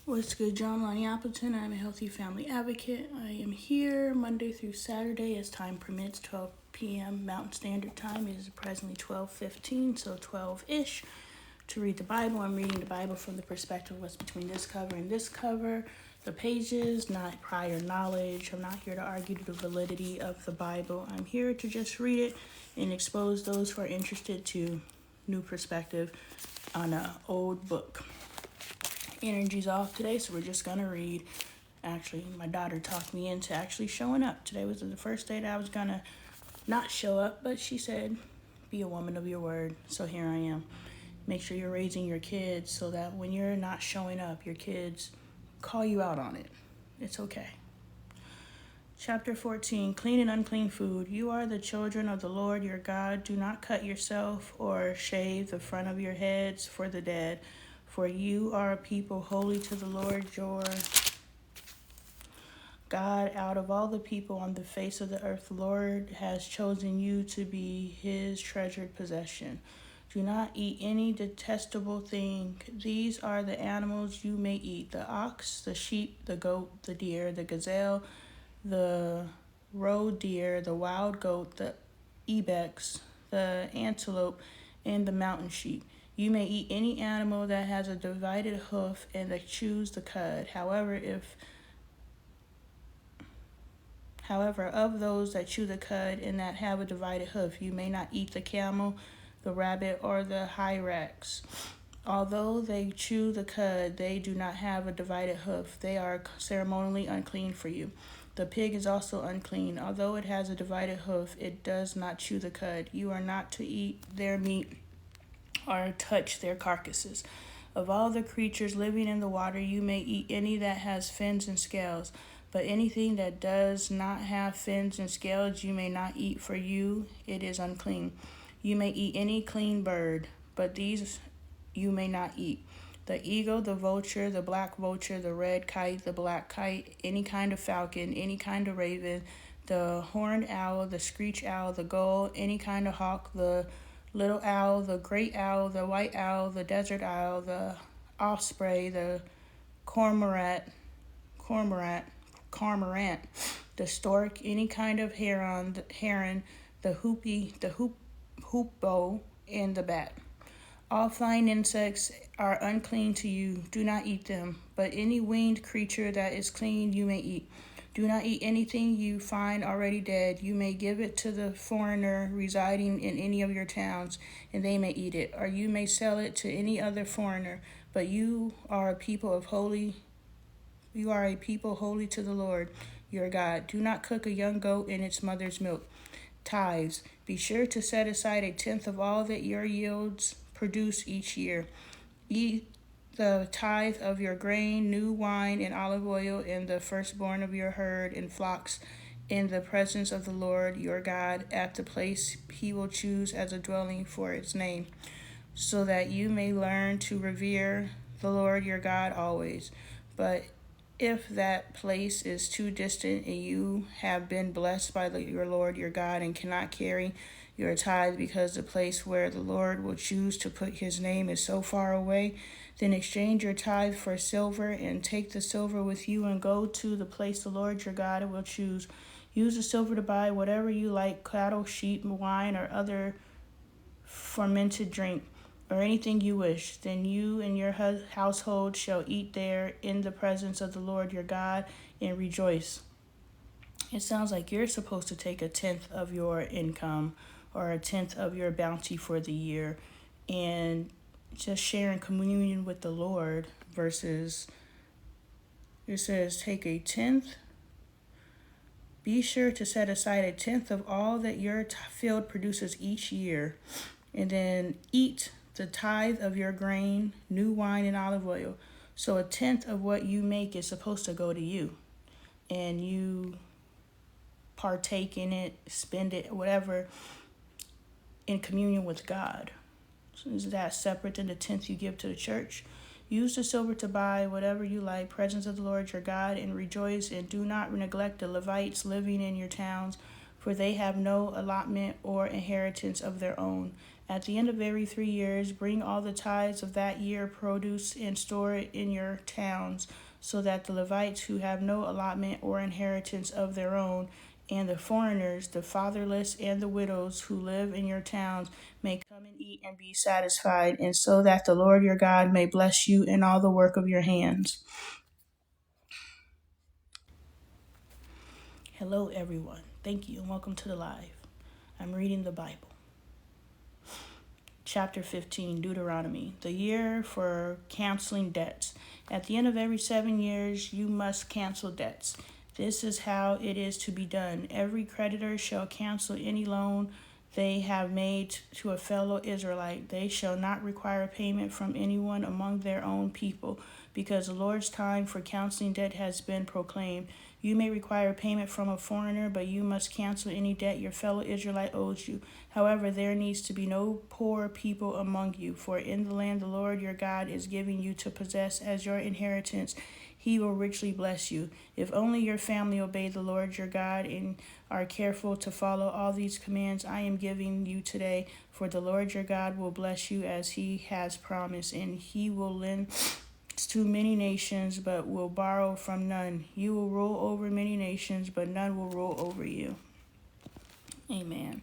What's good, John Lonnie Appleton? I'm a healthy family advocate. I am here Monday through Saturday as time permits, 12 p.m. Mountain Standard Time. It is presently 12:15, so 12-ish, to read the Bible. I'm reading the Bible from the perspective of what's between this cover and this cover, the pages, not prior knowledge. I'm not here to argue the validity of the Bible. I'm here to just read it and expose those who are interested to new perspective on an old book. Energy's off today, so we're just gonna read. Actually, my daughter talked me into actually showing up. Today was the first day that I was gonna not show up, but she said, be a woman of your word. So here I am. Make sure you're raising your kids so that when you're not showing up, your kids call you out on it. It's okay. Chapter 14, clean and unclean food. You are the children of the Lord your God. Do not cut yourself or shave the front of your heads for the dead. For you are a people holy to the Lord your God. Out of all the people on the face of the earth, the Lord has chosen you to be his treasured possession. Do not eat any detestable thing. These are the animals you may eat: the ox, the sheep, the goat, the deer, the gazelle, the roe deer, the wild goat, the ibex, the antelope, and the mountain sheep. You may eat any animal that has a divided hoof and that chews the cud. However, of those that chew the cud and that have a divided hoof, you may not eat the camel, the rabbit, or the hyrax. Although they chew the cud, they do not have a divided hoof. They are ceremonially unclean for you. The pig is also unclean. Although it has a divided hoof, it does not chew the cud. You are not to eat their meat or touch their carcasses. Of all the creatures living in the water, you may eat any that has fins and scales, but anything that does not have fins and scales you may not eat, for you it is unclean. You may eat any clean bird, but these you may not eat: the eagle, the vulture, the black vulture, the red kite, the black kite, any kind of falcon, any kind of raven, the horned owl, the screech owl, the gull, any kind of hawk, the little owl, the great owl, the white owl, the desert owl, the osprey, the cormorant, the stork, any kind of heron, the hoopoe, and the bat. All flying insects are unclean to you. Do not eat them. But any winged creature that is clean you may eat. Do not eat anything you find already dead. You may give it to the foreigner residing in any of your towns, and they may eat it, or you may sell it to any other foreigner. But you are a people holy to the Lord your God. Do not cook a young goat in its mother's milk. Tithes. Be sure to set aside 1/10 of all that your yields produce each year. Eat the tithe of your grain, new wine, and olive oil, and the firstborn of your herd and flocks, in the presence of the Lord your God at the place he will choose as a dwelling for its name, so that you may learn to revere the Lord your God always. But if that place is too distant and you have been blessed by your Lord your God and cannot carry your tithe because the place where the Lord will choose to put his name is so far away, then exchange your tithe for silver and take the silver with you and go to the place the Lord your God will choose. Use the silver to buy whatever you like: cattle, sheep, wine, or other fermented drink, or anything you wish. Then you and your household shall eat there in the presence of the Lord your God and rejoice. It sounds like you're supposed to take 1/10 of your income or 1/10 of your bounty for the year and just share in communion with the Lord, versus it says take 1/10. Be sure to set aside 1/10 of all that your field produces each year, and then eat the tithe of your grain, new wine, and olive oil. So 1/10 of what you make is supposed to go to you, and you partake in it, spend it, whatever, in communion with God. So is that separate than the 1/10 you give to the church? Use the silver to buy whatever you like, presence of the Lord your God, and rejoice, and do not neglect the Levites living in your towns, for they have no allotment or inheritance of their own. At the end of every 3 years, bring all the tithes of that year produce and store it in your towns, so that the Levites who have no allotment or inheritance of their own, and the foreigners, the fatherless, and the widows who live in your towns may come and eat and be satisfied, and so that the Lord your God may bless you in all the work of your hands. Hello, everyone. Thank you, and welcome to the live. I'm reading the Bible. Chapter 15, Deuteronomy, the year for canceling debts. At the end of every 7 years, you must cancel debts. This is how it is to be done. Every creditor shall cancel any loan they have made to a fellow Israelite. They shall not require payment from anyone among their own people, because the Lord's time for canceling debt has been proclaimed. You may require payment from a foreigner, but you must cancel any debt your fellow Israelite owes you. However, there needs to be no poor people among you, for in the land the Lord your God is giving you to possess as your inheritance, he will richly bless you. If only your family obey the Lord your God and are careful to follow all these commands I am giving you today, for the Lord your God will bless you as he has promised, and he will lend to many nations, but will borrow from none. You will rule over many nations, but none will rule over you. Amen.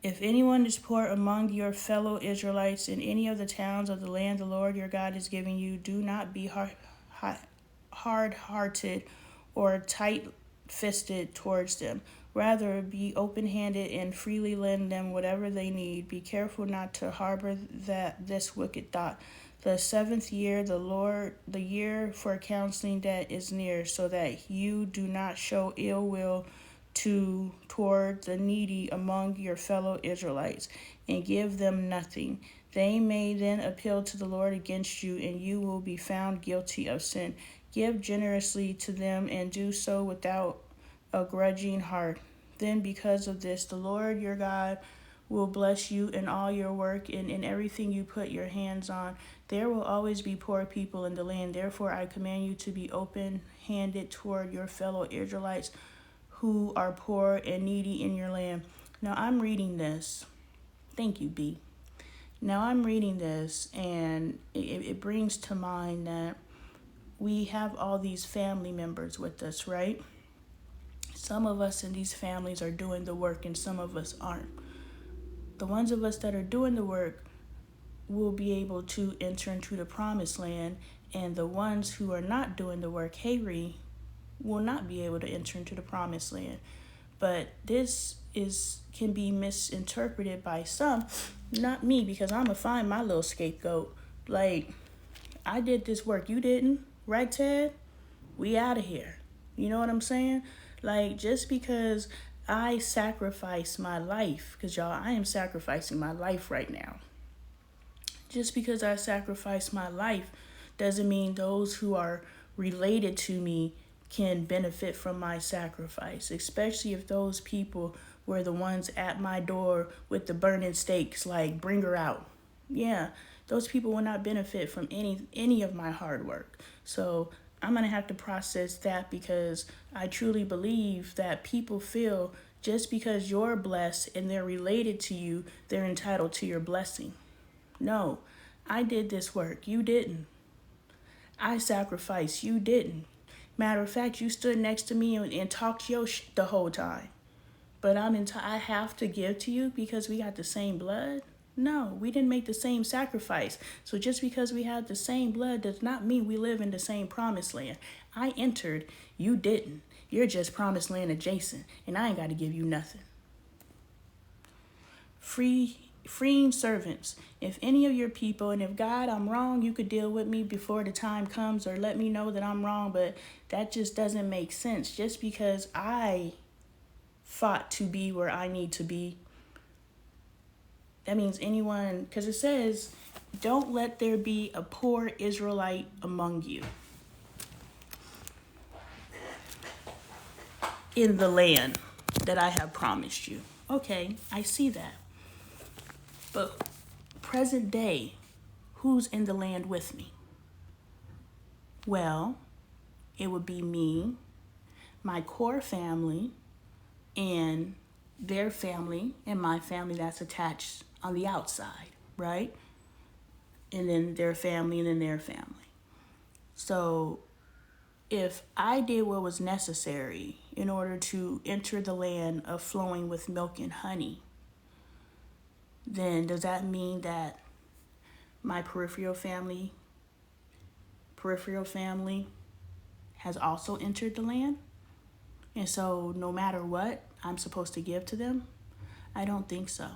If anyone is poor among your fellow Israelites in any of the towns of the land the Lord your God is giving you, do not be hard-hearted or tight-fisted towards them. Rather, be open-handed and freely lend them whatever they need. Be careful not to harbor this wicked thought. The 7th year, the year for canceling debt is near, so that you do not show ill will toward the needy among your fellow Israelites, and give them nothing. They may then appeal to the Lord against you, and you will be found guilty of sin. Give generously to them, and do so without a grudging heart. Then, because of this, the Lord your God will bless you in all your work and in everything you put your hands on. There will always be poor people in the land. Therefore, I command you to be open-handed toward your fellow Israelites who are poor and needy in your land. Now, I'm reading this. Thank you, B. Now, I'm reading this, and it brings to mind that we have all these family members with us, right? Some of us in these families are doing the work, and some of us aren't. The ones of us that are doing the work will be able to enter into the promised land, and the ones who are not doing the work, will not be able to enter into the promised land. But this can be misinterpreted by some, not me, because I'm gonna find my little scapegoat. Like, I did this work, you didn't, right, Ted? We out of here. You know what I'm saying? Like, just because I sacrifice my life, because y'all, I am sacrificing my life right now. Just because I sacrifice my life doesn't mean those who are related to me can benefit from my sacrifice, especially if those people were the ones at my door with the burning stakes, like, bring her out. Yeah, those people will not benefit from any of my hard work. So I'm going to have to process that, because I truly believe that people feel just because you're blessed and they're related to you, they're entitled to your blessing. No, I did this work. You didn't. I sacrificed. You didn't. Matter of fact, you stood next to me and talked your the whole time. But I have to give to you because we got the same blood? No, we didn't make the same sacrifice. So just because we have the same blood does not mean we live in the same promised land. I entered, you didn't. You're just promised land adjacent, and I ain't got to give you nothing. Freeing servants. If any of your people, and if God, I'm wrong, you could deal with me before the time comes, or let me know that I'm wrong, but that just doesn't make sense. Just because I fought to be where I need to be, that means anyone, because it says, don't let there be a poor Israelite among you in the land that I have promised you. Okay, I see that. But present day, who's in the land with me? Well, it would be me, my core family, and their family and my family that's attached on the outside, right? And then their family and then their family. So if I did what was necessary in order to enter the land of flowing with milk and honey, then does that mean that my peripheral family has also entered the land? And so no matter what, I'm supposed to give to them? I don't think so.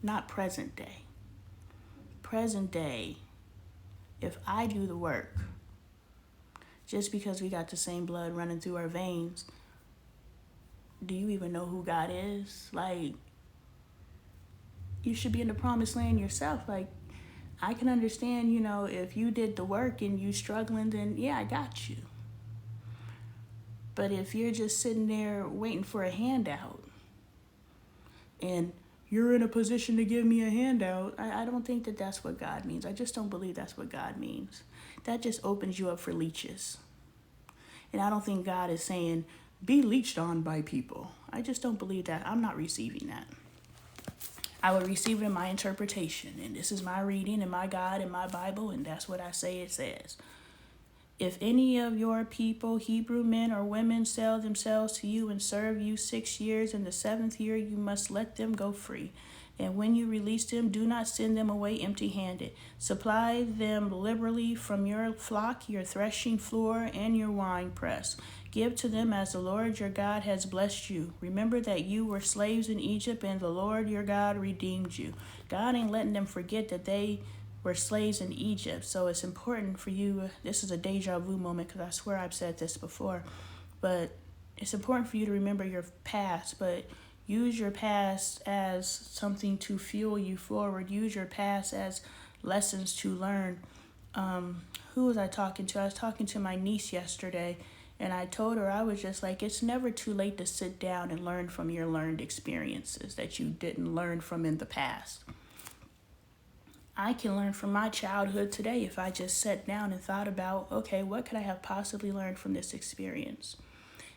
Not present day. Present day, if I do the work, just because we got the same blood running through our veins, do you even know who God is? Like, you should be in the promised land yourself. Like, I can understand, if you did the work and you struggling, then yeah, I got you. But if you're just sitting there waiting for a handout and you're in a position to give me a handout, I don't think that that's what God means. I just don't believe that's what God means. That just opens you up for leeches. And I don't think God is saying, be leeched on by people. I just don't believe that. I'm not receiving that. I would receive it in my interpretation. And this is my reading and my God and my Bible, and that's what I say it says. If any of your people, Hebrew men or women, sell themselves to you and serve you 6 years, in the 7th year you must let them go free. And when you release them, do not send them away empty-handed. Supply them liberally from your flock, your threshing floor, and your wine press. Give to them as the Lord your God has blessed you. Remember that you were slaves in Egypt, and the Lord your God redeemed you. God ain't letting them forget that they were slaves in Egypt. So it's important for you. This is a deja vu moment because I swear I've said this before. But it's important for you to remember your past, but use your past as something to fuel you forward. Use your past as lessons to learn. Who was I talking to? I was talking to my niece yesterday, and I told her, I was just like, it's never too late to sit down and learn from your learned experiences that you didn't learn from in the past. I can learn from my childhood today if I just sat down and thought about, okay, what could I have possibly learned from this experience?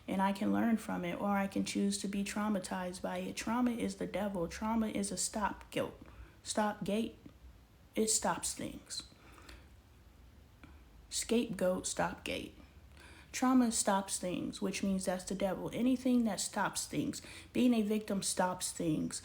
And I can learn from it, or I can choose to be traumatized by it. Trauma is the devil. Trauma is a stopgate. It stops things. Scapegoat, stopgate. Trauma stops things, which means that's the devil. Anything that stops things. Being a victim stops things.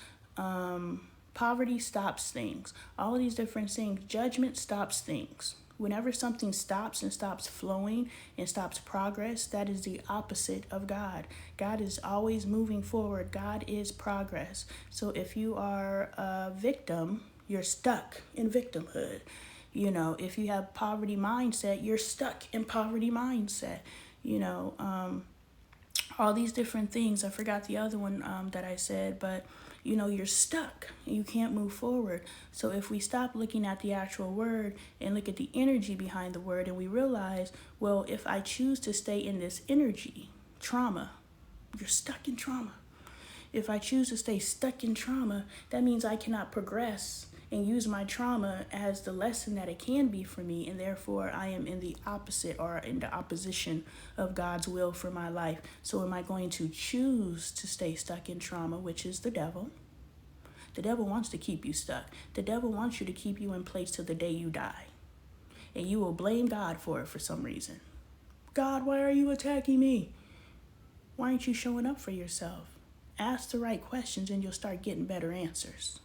Poverty stops things. All of these different things. Judgment stops things. Whenever something stops and stops flowing and stops progress, that is the opposite of God. God is always moving forward. God is progress. So if you are a victim, you're stuck in victimhood. If you have poverty mindset, you're stuck in poverty mindset. All these different things. I forgot the other one that I said, but you're stuck. You can't move forward. So if we stop looking at the actual word and look at the energy behind the word, and we realize, well, if I choose to stay in this energy, trauma, you're stuck in trauma. If I choose to stay stuck in trauma, that means I cannot progress and use my trauma as the lesson that it can be for me, and therefore I am in the opposite or in the opposition of God's will for my life. So am I going to choose to stay stuck in trauma, which is the devil? The devil wants to keep you stuck. The devil wants you to keep you in place till the day you die. And you will blame God for it for some reason. God, why are you attacking me? Why aren't you showing up for yourself? Ask the right questions and you'll start getting better answers.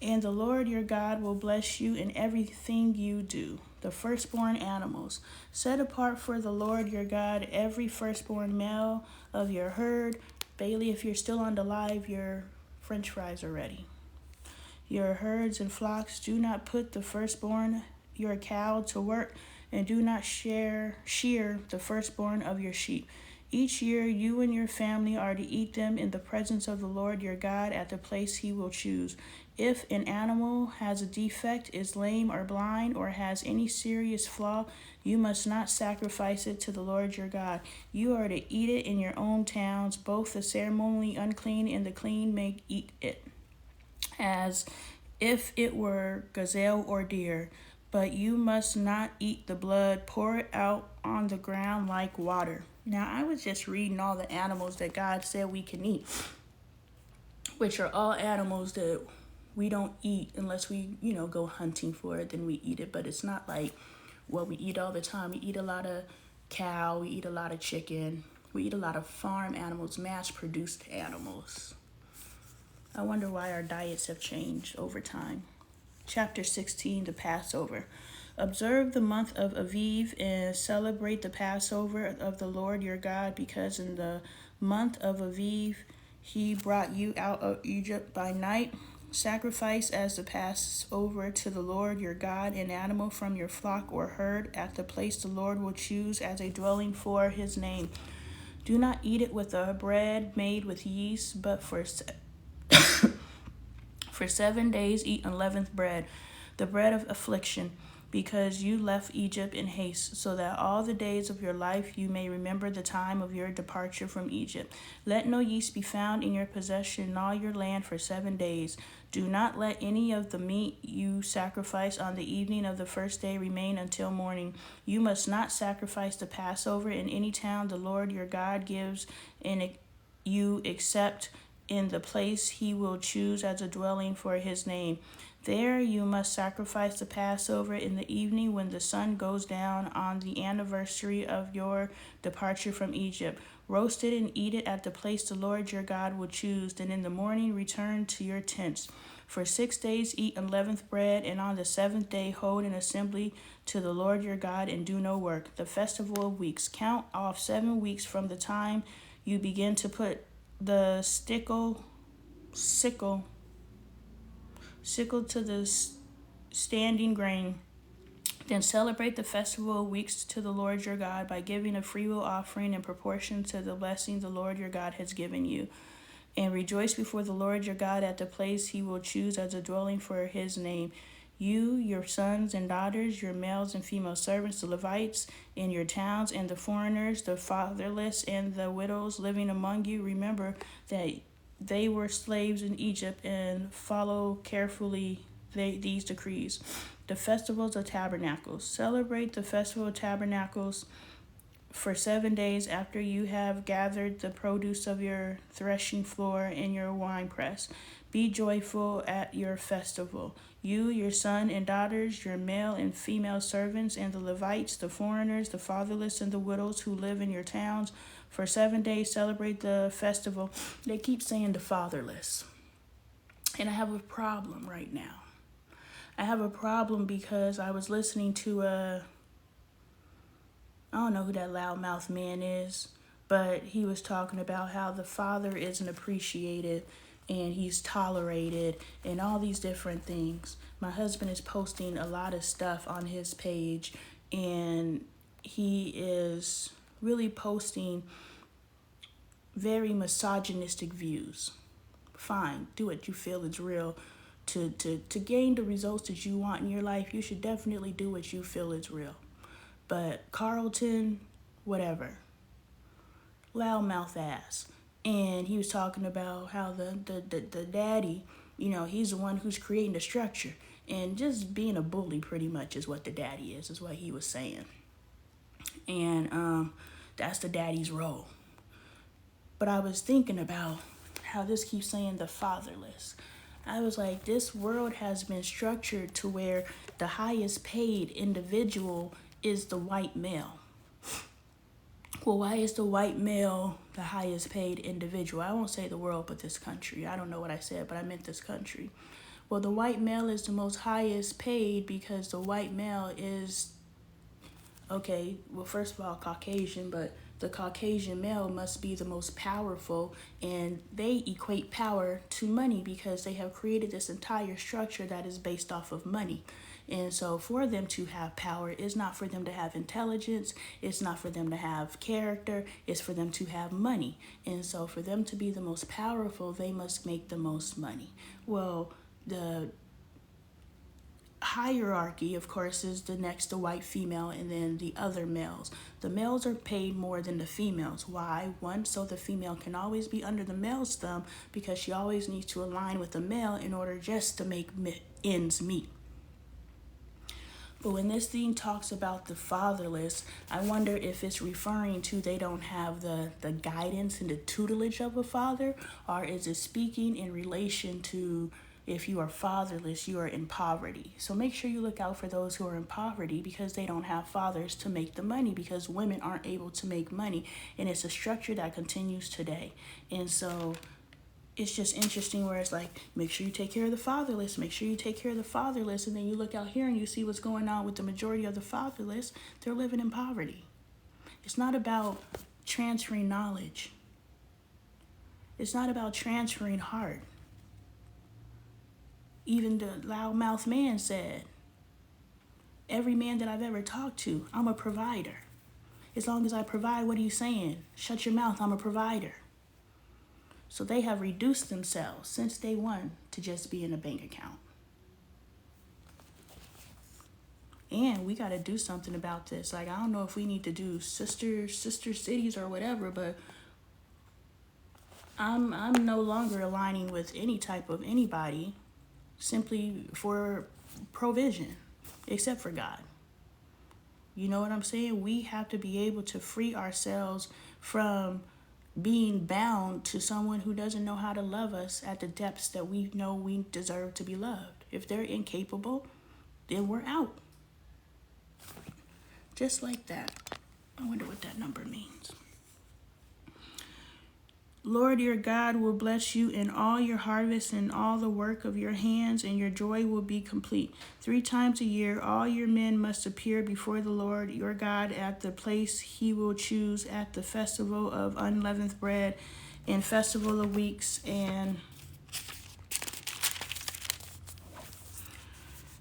And the Lord your God will bless you in everything you do. The firstborn animals. Set apart for the Lord your God every firstborn male of your herd. Bailey, if you're still on the live, your French fries are ready. Your herds and flocks, do not put the firstborn, your cow, to work, and do not shear the firstborn of your sheep. Each year you and your family are to eat them in the presence of the Lord your God at the place he will choose. If an animal has a defect, is lame or blind, or has any serious flaw, you must not sacrifice it to the Lord your God. You are to eat it in your own towns. Both the ceremonially unclean and the clean may eat it, as if it were gazelle or deer. But you must not eat the blood. Pour it out on the ground like water. Now, I was just reading all the animals that God said we can eat. which are all animals that we don't eat unless we, go hunting for it, then we eat it. But it's not like what we eat all the time. We eat a lot of cow, we eat a lot of chicken, we eat a lot of farm animals, mass-produced animals. I wonder why our diets have changed over time. Chapter 16, the Passover. Observe the month of Aviv and celebrate the Passover of the Lord your God, because in the month of Aviv he brought you out of Egypt by night. Sacrifice as the Passover to the Lord your God an animal from your flock or herd at the place the Lord will choose as a dwelling for his name. Do not eat it with a bread made with yeast, but for 7 days eat unleavened bread, the bread of affliction, because you left Egypt in haste, so that all the days of your life you may remember the time of your departure from Egypt. Let no yeast be found in your possession in all your land for 7 days. Do not let any of the meat you sacrifice on the evening of the first day remain until morning. You must not sacrifice the Passover in any town the Lord your God gives in you, except in the place he will choose as a dwelling for his name. There you must sacrifice the Passover in the evening when the sun goes down on the anniversary of your departure from Egypt. Roast it and eat it at the place the Lord your God will choose. Then in the morning return to your tents. For 6 days eat unleavened bread, and on the 7th day hold an assembly to the Lord your God and do no work. The festival of weeks. Count off 7 weeks from the time you begin to put the sickle to the standing grain. Then celebrate the festival of weeks to the Lord your God by giving a freewill offering in proportion to the blessing the Lord your God has given you. And rejoice before the Lord your God at the place he will choose as a dwelling for his name. You, your sons and daughters, your males and female servants, the Levites in your towns, and the foreigners, the fatherless, and the widows living among you, remember that they were slaves in Egypt, and follow carefully these decrees. The festivals of tabernacles. Celebrate the festival of tabernacles for 7 days after you have gathered the produce of your threshing floor and your winepress. Be joyful at your festival. You, your son and daughters, your male and female servants, and the Levites, the foreigners, the fatherless, and the widows who live in your towns. For 7 days celebrate the festival. They keep saying the fatherless. And I have a problem right now. I have a problem because I was listening to I don't know who that loudmouth man is, but he was talking about how the father isn't appreciated and he's tolerated and all these different things. My husband is posting a lot of stuff on his page, and he is really posting very misogynistic views. Fine, do what you feel is real. To gain the results that you want in your life, you should definitely do what you feel is real. But Carlton, whatever, loudmouth ass. And he was talking about how the daddy, he's the one who's creating the structure. And just being a bully pretty much is what the daddy is what he was saying. And that's the daddy's role. But I was thinking about how this keeps saying the fatherless. I was like, this world has been structured to where the highest paid individual is the white male. Well, why is the white male the highest paid individual? I won't say the world, but this country. I don't know what I said, but I meant this country. Well, the white male is the most highest paid because the white male is, okay, well, first of all, Caucasian, but the Caucasian male must be the most powerful, and they equate power to money because they have created this entire structure that is based off of money. And so for them to have power is not for them to have intelligence, it's not for them to have character, it's for them to have money. And so for them to be the most powerful, they must make the most money. Well, the hierarchy, of course, is the next to white female and then the other males. The males are paid more than the females. Why? One, so the female can always be under the male's thumb because she always needs to align with the male in order just to make ends meet. But when this thing talks about the fatherless, I wonder if it's referring to they don't have the guidance and the tutelage of a father, or is it speaking in relation to if you are fatherless, you are in poverty. So make sure you look out for those who are in poverty because they don't have fathers to make the money, because women aren't able to make money. And it's a structure that continues today. And so it's just interesting where it's like, make sure you take care of the fatherless, make sure you take care of the fatherless. And then you look out here and you see what's going on with the majority of the fatherless. They're living in poverty. It's not about transferring knowledge. It's not about transferring heart. Even the loudmouth man said, every man that I've ever talked to, I'm a provider. As long as I provide, what are you saying? Shut your mouth, I'm a provider. So they have reduced themselves since day one to just be in a bank account. And we got to do something about this. Like, I don't know if we need to do sister cities or whatever, but I'm no longer aligning with any type of anybody simply for provision, except for God. You know what I'm saying? We have to be able to free ourselves from being bound to someone who doesn't know how to love us at the depths that we know we deserve to be loved. If they're incapable, then we're out. Just like that. I wonder what that number means. Lord your God will bless you in all your harvest and all the work of your hands, and your joy will be complete. 3 times a year, all your men must appear before the Lord your God at the place he will choose, at the festival of unleavened bread and festival of weeks and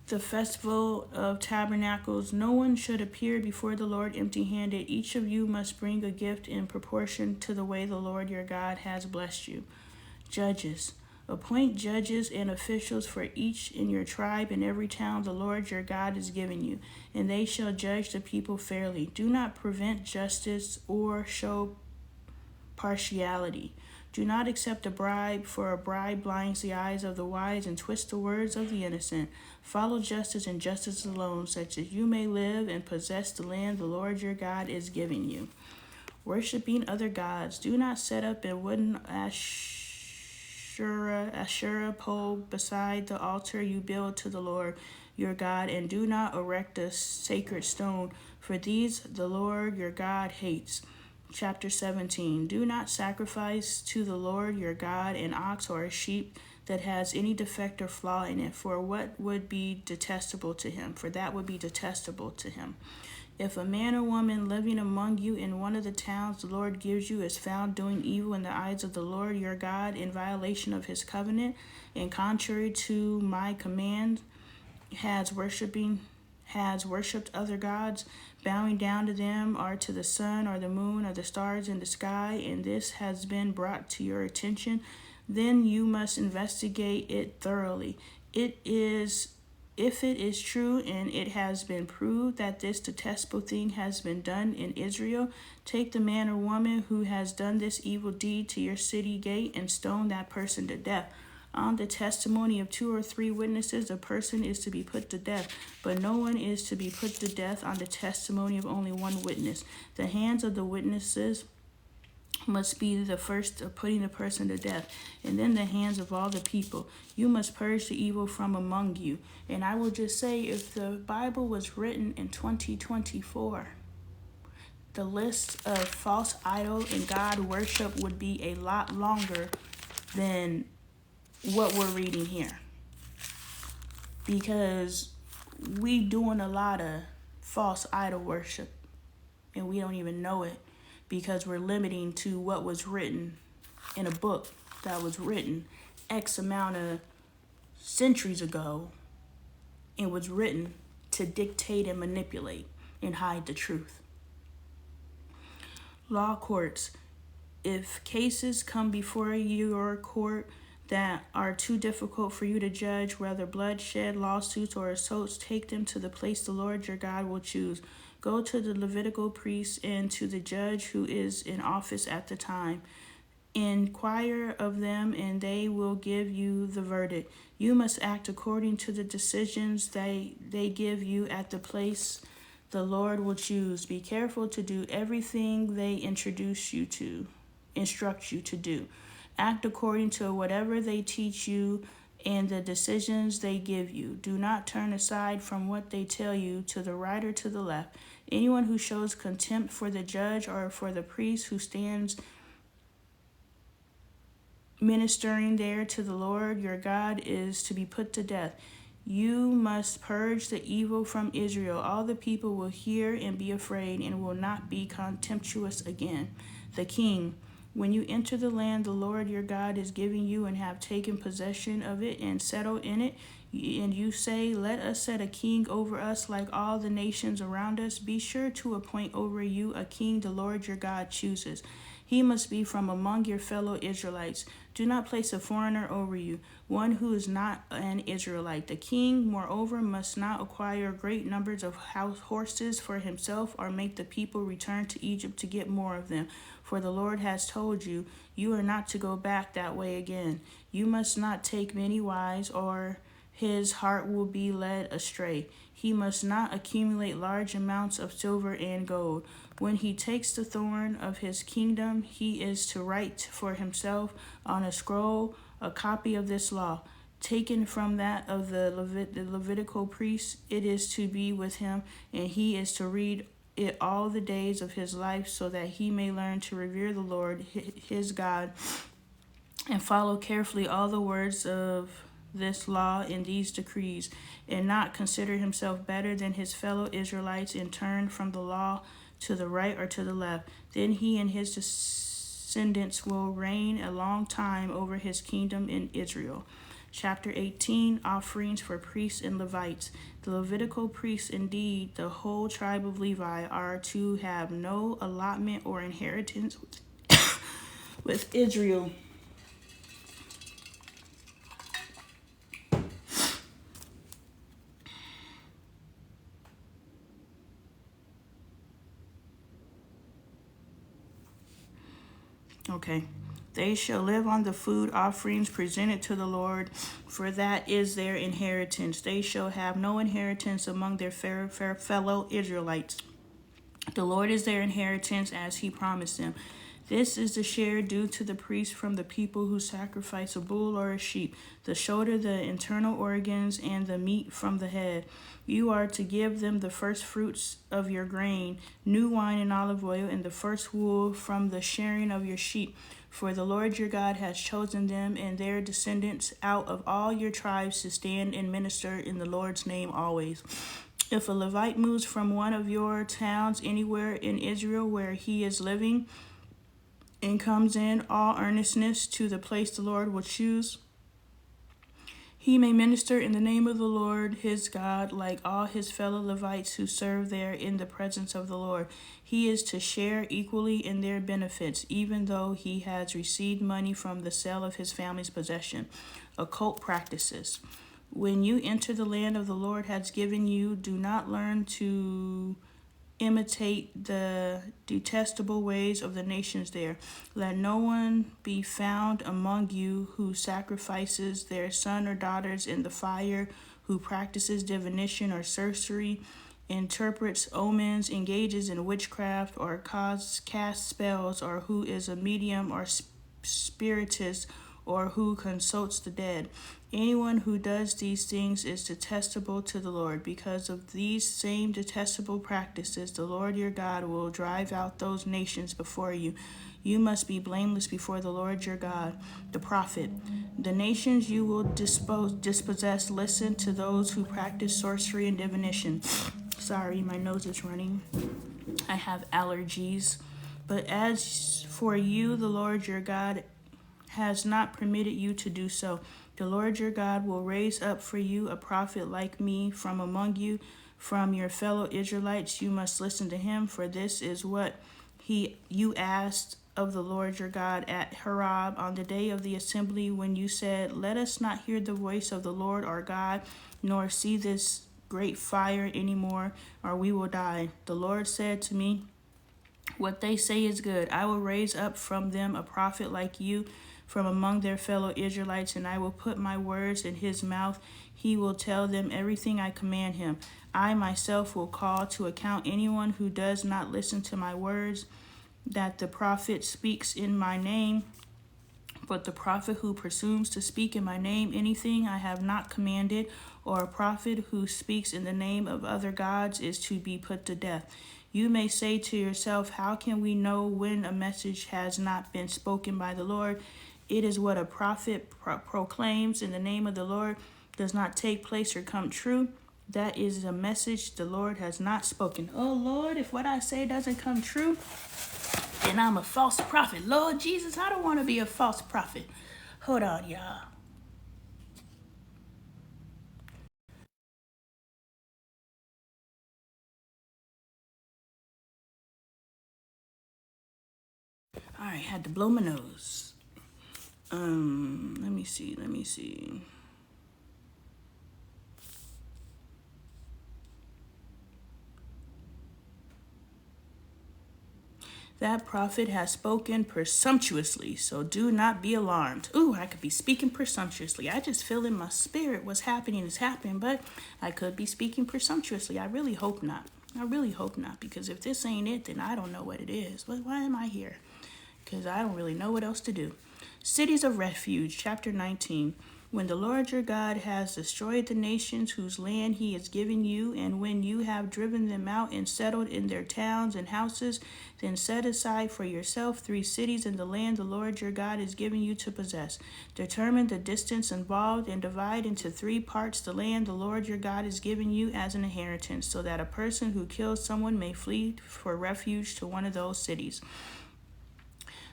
the festival of tabernacles. No one should appear before the Lord empty-handed. Each of you must bring a gift in proportion to the way the Lord your God has blessed you. Judges. Appoint judges and officials for each in your tribe in every town the Lord your God is giving you, and they shall judge the people fairly. Do not prevent justice or show partiality. Do not accept a bribe, for a bribe blinds the eyes of the wise and twists the words of the innocent. Follow justice and justice alone, such that you may live and possess the land the Lord your God is giving you. Worshipping other gods. Do not set up a wooden Asherah pole beside the altar you build to the Lord your God, and do not erect a sacred stone, for these the Lord your God hates. Chapter 17. Do not sacrifice to the Lord your God an ox or a sheep that has any defect or flaw in it, for what would be detestable to him? For that would be detestable to him. If a man or woman living among you in one of the towns the Lord gives you is found doing evil in the eyes of the Lord your God, in violation of his covenant, and contrary to my command, has worshipped other gods, bowing down to them or to the sun or the moon or the stars in the sky, and this has been brought to your attention, then you must investigate it thoroughly. If it is true and it has been proved that this detestable thing has been done in Israel, take the man or woman who has done this evil deed to your city gate and stone that person to death. On the testimony of 2 or 3 witnesses, a person is to be put to death, but no one is to be put to death on the testimony of only one witness. The hands of the witnesses must be the first of putting the person to death, and then the hands of all the people. You must purge the evil from among you. And I will just say, if the Bible was written in 2024, the list of false idol and God worship would be a lot longer than what we're reading here, because we doing a lot of false idol worship and we don't even know it, because we're limiting to what was written in a book that was written X amount of centuries ago and was written to dictate and manipulate and hide the truth. Law courts. If cases come before your court that are too difficult for you to judge, whether bloodshed, lawsuits, or assaults, take them to the place the Lord your God will choose. Go to the Levitical priest and to the judge who is in office at the time. Inquire of them, and they will give you the verdict. You must act according to the decisions they give you at the place the Lord will choose. Be careful to do everything they instruct you to do. Act according to whatever they teach you and the decisions they give you. Do not turn aside from what they tell you to the right or to the left. Anyone who shows contempt for the judge or for the priest who stands ministering there to the Lord your God is to be put to death. You must purge the evil from Israel. All the people will hear and be afraid and will not be contemptuous again. The king, when you enter the land the Lord your God is giving you and have taken possession of it and settle in it, and you say, let us set a king over us like all the nations around us, be sure to appoint over you a king the Lord your God chooses. He must be from among your fellow Israelites. Do not place a foreigner over you, one who is not an Israelite. The king, moreover, must not acquire great numbers of horses for himself or make the people return to Egypt to get more of them. For the Lord has told you, you are not to go back that way again. You must not take many wives, or his heart will be led astray. He must not accumulate large amounts of silver and gold. When he takes the throne of his kingdom, he is to write for himself on a scroll a copy of this law, taken from that of the Levitical priests. It is to be with him, and he is to read it all the days of his life, so that he may learn to revere the Lord his God and follow carefully all the words of this law and these decrees, and not consider himself better than his fellow Israelites and turn from the law to the right or to the left. Then he and his descendants will reign a long time over his kingdom in Israel. Chapter 18, Offerings for Priests and Levites. The Levitical priests, indeed the whole tribe of Levi, are to have no allotment or inheritance with Israel. Okay. They shall live on the food offerings presented to the Lord, for that is their inheritance. They shall have no inheritance among their fellow Israelites. The Lord is their inheritance, as he promised them. This is the share due to the priest from the people who sacrifice a bull or a sheep, the shoulder, the internal organs, and the meat from the head. You are to give them the first fruits of your grain, new wine and olive oil, and the first wool from the shearing of your sheep. For the Lord your God has chosen them and their descendants out of all your tribes to stand and minister in the Lord's name always. If a Levite moves from one of your towns anywhere in Israel where he is living, and comes in all earnestness to the place the Lord will choose, he may minister in the name of the Lord his God like all his fellow Levites who serve there in the presence of the Lord. He is to share equally in their benefits, even though he has received money from the sale of his family's possession. Occult practices. When you enter the land of the Lord has given you, do not learn to imitate the detestable ways of the nations there. Let no one be found among you who sacrifices their son or daughters in the fire, who practices divination or sorcery, interprets omens, engages in witchcraft, or casts spells, or who is a medium or spiritist, or who consults the dead. Anyone who does these things is detestable to the Lord. Because of these same detestable practices, the Lord your God will drive out those nations before you. You must be blameless before the Lord your God. The prophet. The nations you will dispossess listen to those who practice sorcery and divination. Sorry, my nose is running. I have allergies. But as for you, the Lord your God has not permitted you to do so. The Lord your God will raise up for you a prophet like me from among you, from your fellow Israelites. You must listen to him, for this is what you asked of the Lord your God at Horeb on the day of the assembly, when you said, let us not hear the voice of the Lord our God, nor see this great fire anymore, or we will die. The Lord said to me, What they say is good. I will raise up from them a prophet like you from among their fellow Israelites, and I will put my words in his mouth. He will tell them everything I command him. I myself will call to account anyone who does not listen to my words, that the prophet speaks in my name. But the prophet who presumes to speak in my name anything I have not commanded, or a prophet who speaks in the name of other gods, is to be put to death. You may say to yourself, how can we know when a message has not been spoken by the Lord? It is what a prophet proclaims in the name of the Lord does not take place or come true. That is a message the Lord has not spoken. Oh Lord, if what I say doesn't come true, then I'm a false prophet. Lord Jesus, I don't want to be a false prophet. Hold on, y'all. All right, had to blow my nose. Let me see. That prophet has spoken presumptuously, so do not be alarmed. Ooh, I could be speaking presumptuously. I just feel in my spirit what's happening is happening, but I could be speaking presumptuously. I really hope not. I really hope not, because if this ain't it, then I don't know what it is. But why am I here? Because I don't really know what else to do. Cities of Refuge, chapter 19. When the Lord your God has destroyed the nations whose land he has given you, and when you have driven them out and settled in their towns and houses, then set aside for yourself 3 cities in the land the Lord your God is giving you to possess. Determine the distance involved and divide into 3 parts the land the Lord your God is giving you as an inheritance, so that a person who kills someone may flee for refuge to one of those cities.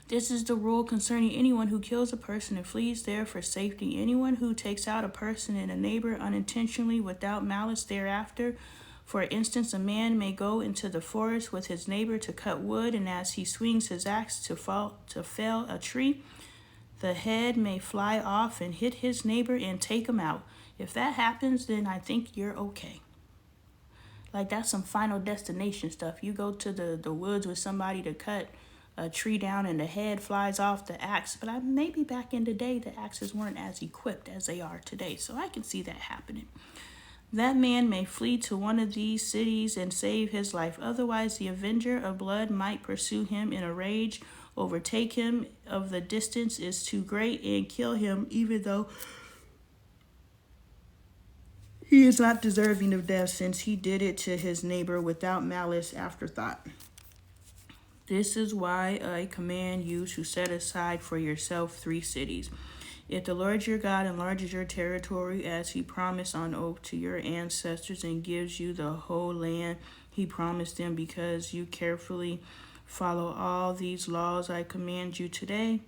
This is the rule concerning anyone who kills a person and flees there for safety. Anyone who takes out a person and a neighbor unintentionally without malice thereafter. For instance, a man may go into the forest with his neighbor to cut wood, and as he swings his axe to fell a tree, the head may fly off and hit his neighbor and take him out. If that happens, then I think you're okay. Like, that's some Final Destination stuff. You go to the woods with somebody to cut a tree down and the head flies off the axe. But maybe back in the day, the axes weren't as equipped as they are today. So I can see that happening. That man may flee to one of these cities and save his life. Otherwise, the avenger of blood might pursue him in a rage, overtake him if the distance is too great, and kill him, even though he is not deserving of death, since he did it to his neighbor without malice afterthought. This is why I command you to set aside for yourself 3 cities. If the Lord your God enlarges your territory as he promised on oath to your ancestors and gives you the whole land he promised them, because you carefully follow all these laws I command you today,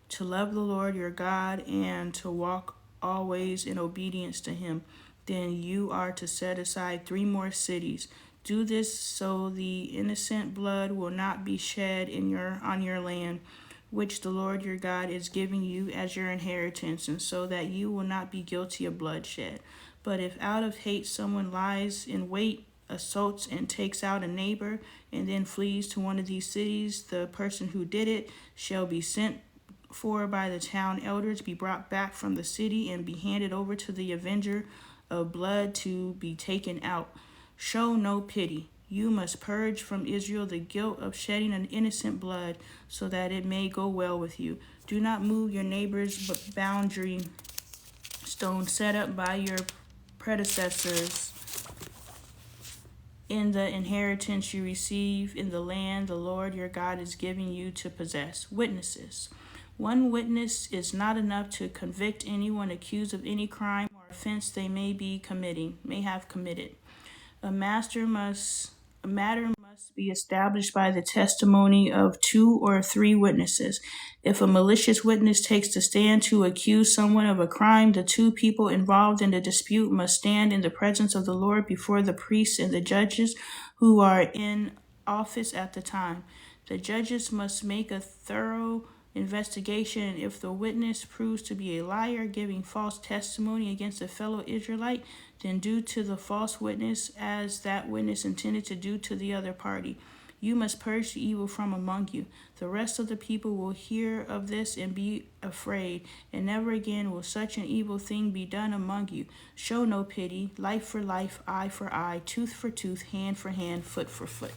to love the Lord your God and to walk always in obedience to him, then you are to set aside 3 more cities. Do this so the innocent blood will not be shed on your land, which the Lord your God is giving you as your inheritance, and so that you will not be guilty of bloodshed. But if out of hate someone lies in wait, assaults, and takes out a neighbor, and then flees to one of these cities, the person who did it shall be sent for by the town elders, be brought back from the city, and be handed over to the avenger of blood to be taken out. Show no pity. You must purge from Israel the guilt of shedding an innocent blood, so that it may go well with you. Do not move your neighbor's boundary stone set up by your predecessors in the inheritance you receive in the land the Lord your God is giving you to possess. Witnesses. 1 witness is not enough to convict anyone accused of any crime or offense they may have committed. A matter must be established by the testimony of 2 or 3 witnesses. If a malicious witness takes the stand to accuse someone of a crime, the 2 people involved in the dispute must stand in the presence of the Lord before the priests and the judges who are in office at the time. The judges must make a thorough investigation, and if the witness proves to be a liar, giving false testimony against a fellow Israelite, then do to the false witness as that witness intended to do to the other party. You must purge the evil from among you. The rest of the people will hear of this and be afraid, and never again will such an evil thing be done among you. Show no pity, life for life, eye for eye, tooth for tooth, hand for hand, foot for foot.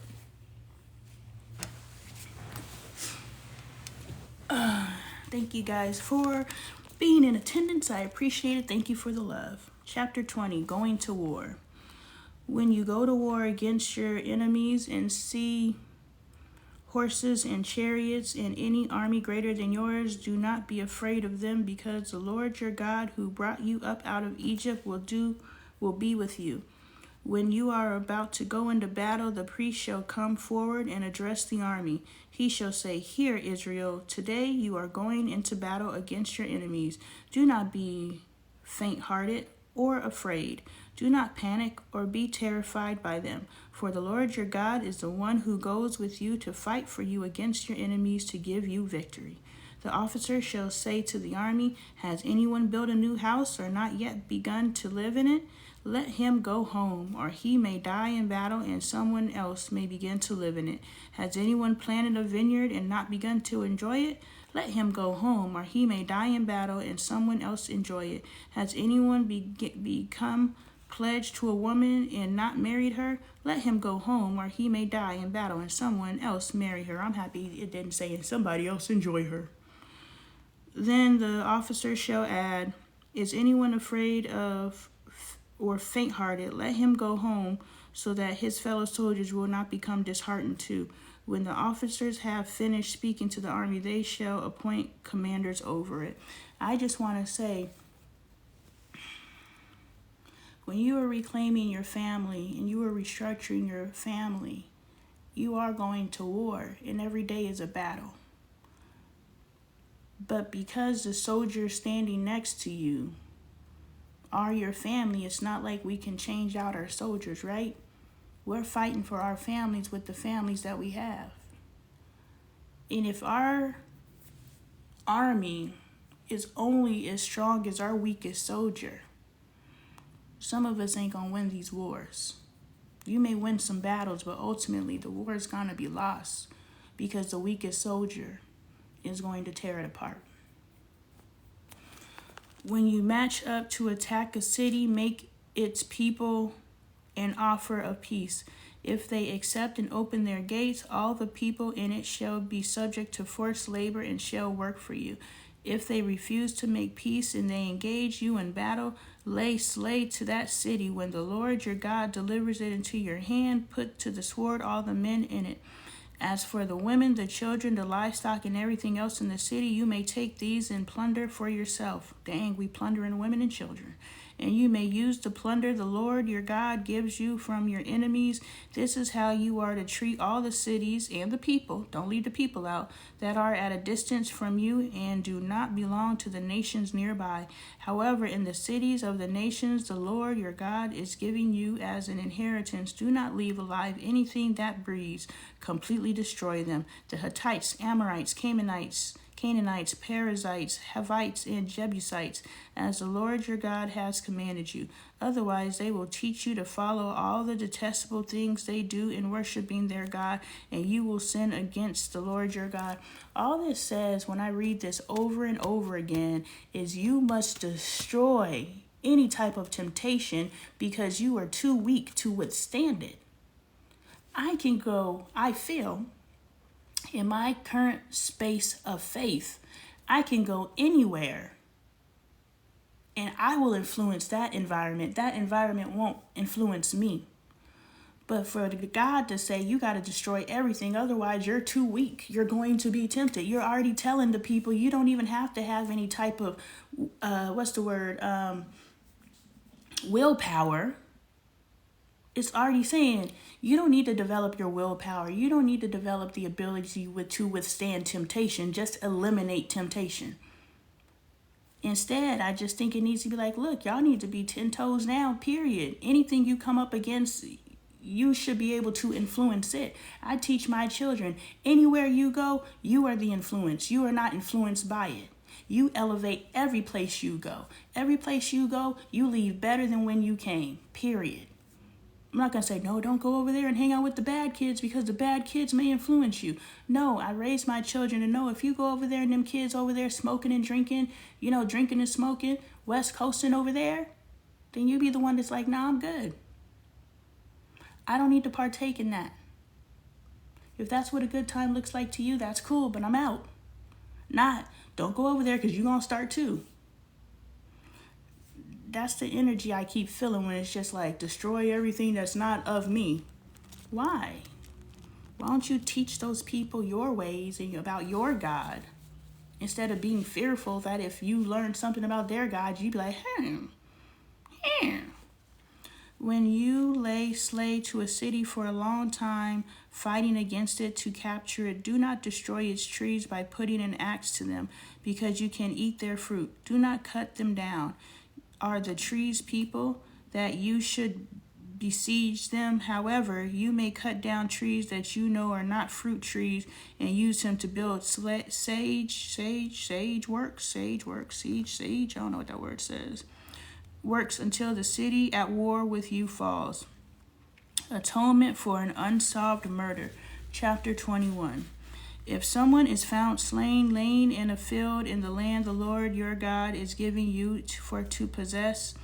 Thank you guys for being in attendance. I appreciate it. Thank you for the love. Chapter 20, Going to War. When you go to war against your enemies and see horses and chariots and any army greater than yours, do not be afraid of them, because the Lord your God, who brought you up out of Egypt, will be with you. When you are about to go into battle, the priest shall come forward and address the army. He shall say, Hear, Israel, today you are going into battle against your enemies. Do not be faint-hearted or afraid. Do not panic or be terrified by them, for the Lord your God is the one who goes with you to fight for you against your enemies to give you victory. The officer shall say to the army, Has anyone built a new house or not yet begun to live in it? Let him go home, or he may die in battle and someone else may begin to live in it. Has anyone planted a vineyard and not begun to enjoy it? Let him go home, or he may die in battle and someone else enjoy it. Has anyone become pledged to a woman and not married her? Let him go home, or he may die in battle and someone else marry her. I'm happy it didn't say and somebody else enjoy her. Then the officer shall add, Is anyone afraid of or faint-hearted? Let him go home, so that his fellow soldiers will not become disheartened too. When the officers have finished speaking to the army, they shall appoint commanders over it. I just want to say, when you are reclaiming your family and you are restructuring your family, you are going to war, and every day is a battle. But because the soldiers standing next to you are your family, it's not like we can change out our soldiers, right? We're fighting for our families with the families that we have. And if our army is only as strong as our weakest soldier, some of us ain't gonna win these wars. You may win some battles, but ultimately the war is gonna be lost because the weakest soldier is going to tear it apart. When you match up to attack a city, make its people an offer of peace. If they accept and open their gates, all the people in it shall be subject to forced labor and shall work for you. If they refuse to make peace and they engage you in battle, lay slay to that city. When the Lord your God delivers it into your hand, put to the sword all the men in it. As for the women, the children, the livestock, and everything else in the city, you may take these and plunder for yourself. Dang, we plundering women and children. And you may use the plunder the Lord your God gives you from your enemies. This is how you are to treat all the cities and the people, don't leave the people out, that are at a distance from you and do not belong to the nations nearby. However, in the cities of the nations the Lord your God is giving you as an inheritance, do not leave alive anything that breathes. Completely destroy them. The Hittites, Amorites, Canaanites, Perizzites, Hivites, and Jebusites, as the Lord your God has commanded you. Otherwise, they will teach you to follow all the detestable things they do in worshiping their God, and you will sin against the Lord your God. All this says, when I read this over and over again, is you must destroy any type of temptation because you are too weak to withstand it. I feel in my current space of faith, I can go anywhere and I will influence that environment. That environment won't influence me. But for God to say, you got to destroy everything, otherwise you're too weak. You're going to be tempted. You're already telling the people you don't even have to have any type of, willpower. It's already saying you don't need to develop your willpower. You don't need to develop the ability to withstand temptation. Just eliminate temptation. Instead, I just think it needs to be like, look, y'all need to be 10 toes down, period. Anything you come up against, you should be able to influence it. I teach my children, anywhere you go, you are the influence. You are not influenced by it. You elevate every place you go. Every place you go, you leave better than when you came, period. I'm not going to say, no, don't go over there and hang out with the bad kids because the bad kids may influence you. No, I raised my children to know if you go over there and them kids over there smoking and drinking, drinking and smoking, West Coasting over there, then you be the one that's like, nah, I'm good. I don't need to partake in that. If that's what a good time looks like to you, that's cool, but I'm out. Not, don't go over there because you're going to start too. That's the energy I keep feeling when it's just like, destroy everything that's not of me. Why? Why don't you teach those people your ways and about your God? Instead of being fearful that if you learn something about their God, you'd be like, When you lay slay to a city for a long time, fighting against it to capture it, do not destroy its trees by putting an axe to them, because you can eat their fruit. Do not cut them down. Are the trees people that you should besiege them? However, you may cut down trees that you know are not fruit trees and use them to build sage works. I don't know what that word says. Works until the city at war with you falls. Atonement for an unsolved murder. Chapter 21. If someone is found slain, laying in a field in the land the Lord your God is giving you to possess,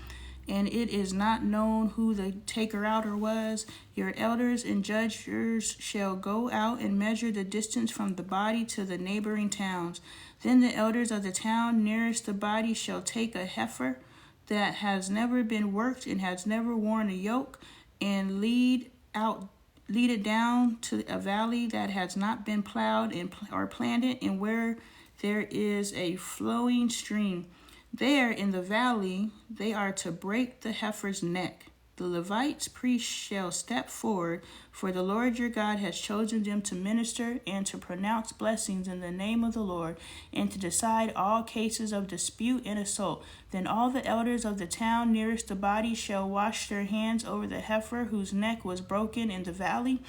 and it is not known who the taker-outer was, your elders and judges shall go out and measure the distance from the body to the neighboring towns. Then the elders of the town nearest the body shall take a heifer that has never been worked and has never worn a yoke, and lead it down to a valley that has not been plowed or planted, and where there is a flowing stream. There in the valley they are to break the heifer's neck. The Levites priests shall step forward, for the Lord your God has chosen them to minister and to pronounce blessings in the name of the Lord, and to decide all cases of dispute and assault. Then all the elders of the town nearest the body shall wash their hands over the heifer whose neck was broken in the valley,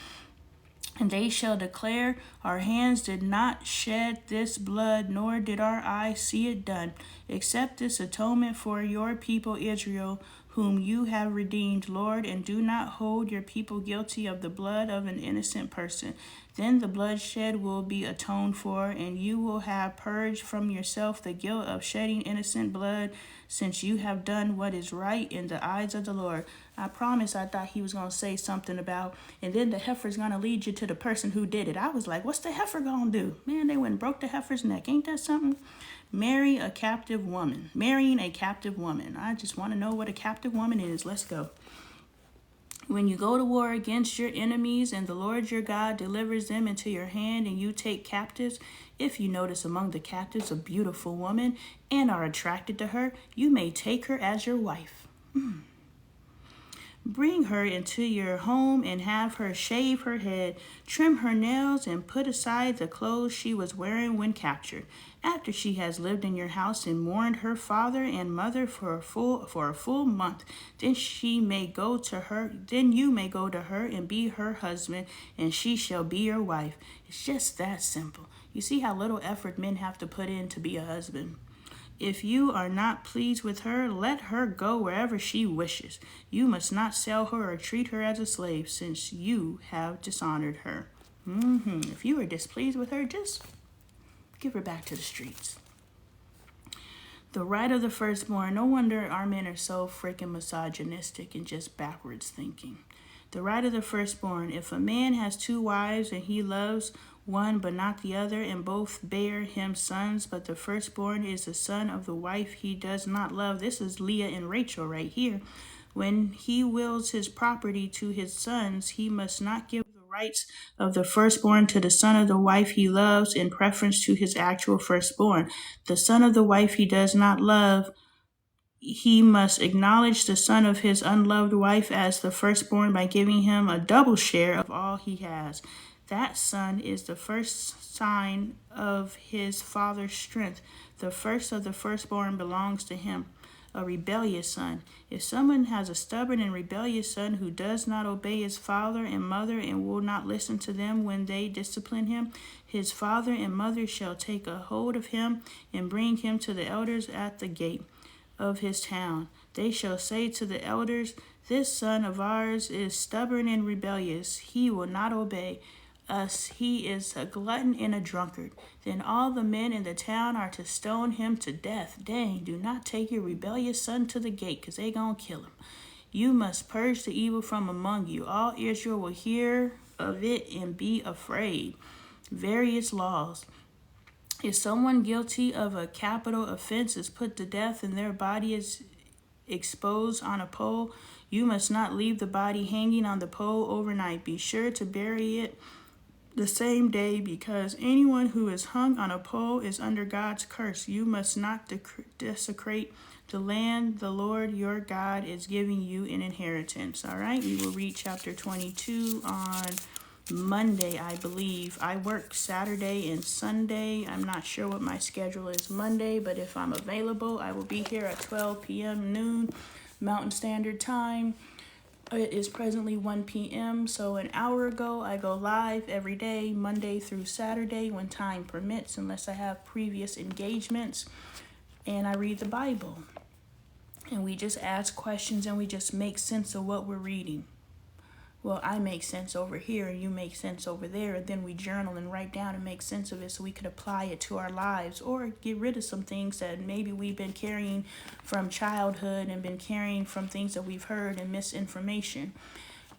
and they shall declare, our hands did not shed this blood, nor did our eyes see it done. Accept this atonement for your people Israel, whom you have redeemed, Lord, and do not hold your people guilty of the blood of an innocent person. Then the bloodshed will be atoned for, and you will have purged from yourself the guilt of shedding innocent blood, since you have done what is right in the eyes of the Lord. I promise I thought he was going to say something about, and then the heifer's going to lead you to the person who did it. I was like, what's the heifer going to do? Man, they went and broke the heifer's neck. Ain't that something? Marrying a captive woman. I just want to know what a captive woman is. Let's go. When you go to war against your enemies and the Lord your God delivers them into your hand and you take captives, if you notice among the captives a beautiful woman and are attracted to her, you may take her as your wife. Bring her into your home and have her shave her head, trim her nails, and put aside the clothes she was wearing when captured. After she has lived in your house and mourned her father and mother for a full month, then you may go to her and be her husband, and she shall be your wife. It's just that simple. You see how little effort men have to put in to be a husband. If you are not pleased with her, let her go wherever she wishes. You must not sell her or treat her as a slave, since you have dishonored her. If you are displeased with her, just give her back to the streets. The right of the firstborn. No wonder our men are so freaking misogynistic and just backwards thinking. The right of the firstborn. If a man has 2 wives and he loves one but not the other, and both bear him sons, but the firstborn is the son of the wife he does not love. This is Leah and Rachel right here. When he wills his property to his sons, he must not give the rights of the firstborn to the son of the wife he loves in preference to his actual firstborn. The son of the wife he does not love, he must acknowledge the son of his unloved wife as the firstborn by giving him a double share of all he has. That son is the first sign of his father's strength. The first of the firstborn belongs to him. A rebellious son. If someone has a stubborn and rebellious son who does not obey his father and mother and will not listen to them when they discipline him, his father and mother shall take a hold of him and bring him to the elders at the gate of his town. They shall say to the elders, This son of ours is stubborn and rebellious. He will not obey us. He is a glutton and a drunkard. Then all the men in the town are to stone him to death. Dang, do not take your rebellious son to the gate, because they gonna kill him. You must purge the evil from among you. All Israel will hear of it and be afraid. Various laws. If someone guilty of a capital offense is put to death and their body is exposed on a pole, you must not leave the body hanging on the pole overnight. Be sure to bury it the same day, because anyone who is hung on a pole is under God's curse. You must not desecrate the land the Lord your God is giving you in inheritance. All right, we will read chapter 22 on Monday, I believe. I work Saturday and Sunday. I'm not sure what my schedule is Monday, but if I'm available, I will be here at 12 p.m. noon Mountain Standard Time. It is presently 1 p.m., so an hour ago I go live every day, Monday through Saturday when time permits, unless I have previous engagements, and I read the Bible. And we just ask questions and we just make sense of what we're reading. Well, I make sense over here and you make sense over there, and then we journal and write down and make sense of it so we could apply it to our lives or get rid of some things that maybe we've been carrying from childhood and been carrying from things that we've heard and misinformation.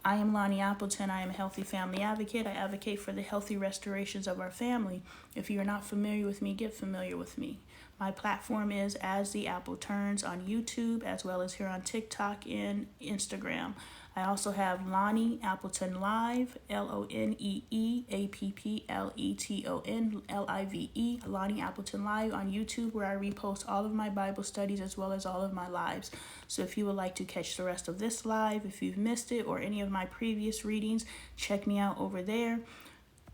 I am Lonnie Appleton. I am a healthy family advocate. I advocate for the healthy restorations of our family. If you are not familiar with me, get familiar with me. My platform is As the Apple Turns on YouTube, as well as here on TikTok and Instagram. I also have Lonnie Appleton Live, LONEEAPPLETON LIVE, Lonnie Appleton Live on YouTube, where I repost all of my Bible studies as well as all of my lives. So if you would like to catch the rest of this live, if you've missed it, or any of my previous readings, check me out over there.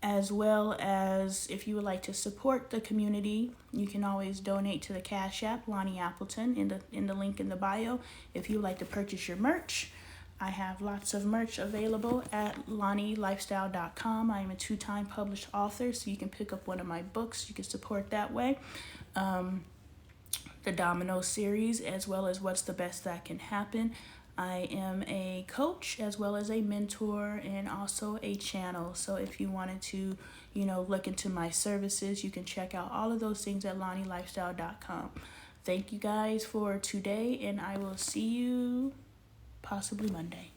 As well as if you would like to support the community, you can always donate to the Cash App, Lonnie Appleton, in the link in the bio. If you would like to purchase your merch, I have lots of merch available at LonnieLifestyle.com. I am a 2-time published author, so you can pick up one of my books. You can support that way. The Domino series, as well as What's the Best That Can Happen. I am a coach as well as a mentor and also a channel. So if you wanted to, look into my services, you can check out all of those things at LonnieLifestyle.com. Thank you guys for today, and I will see you possibly Monday.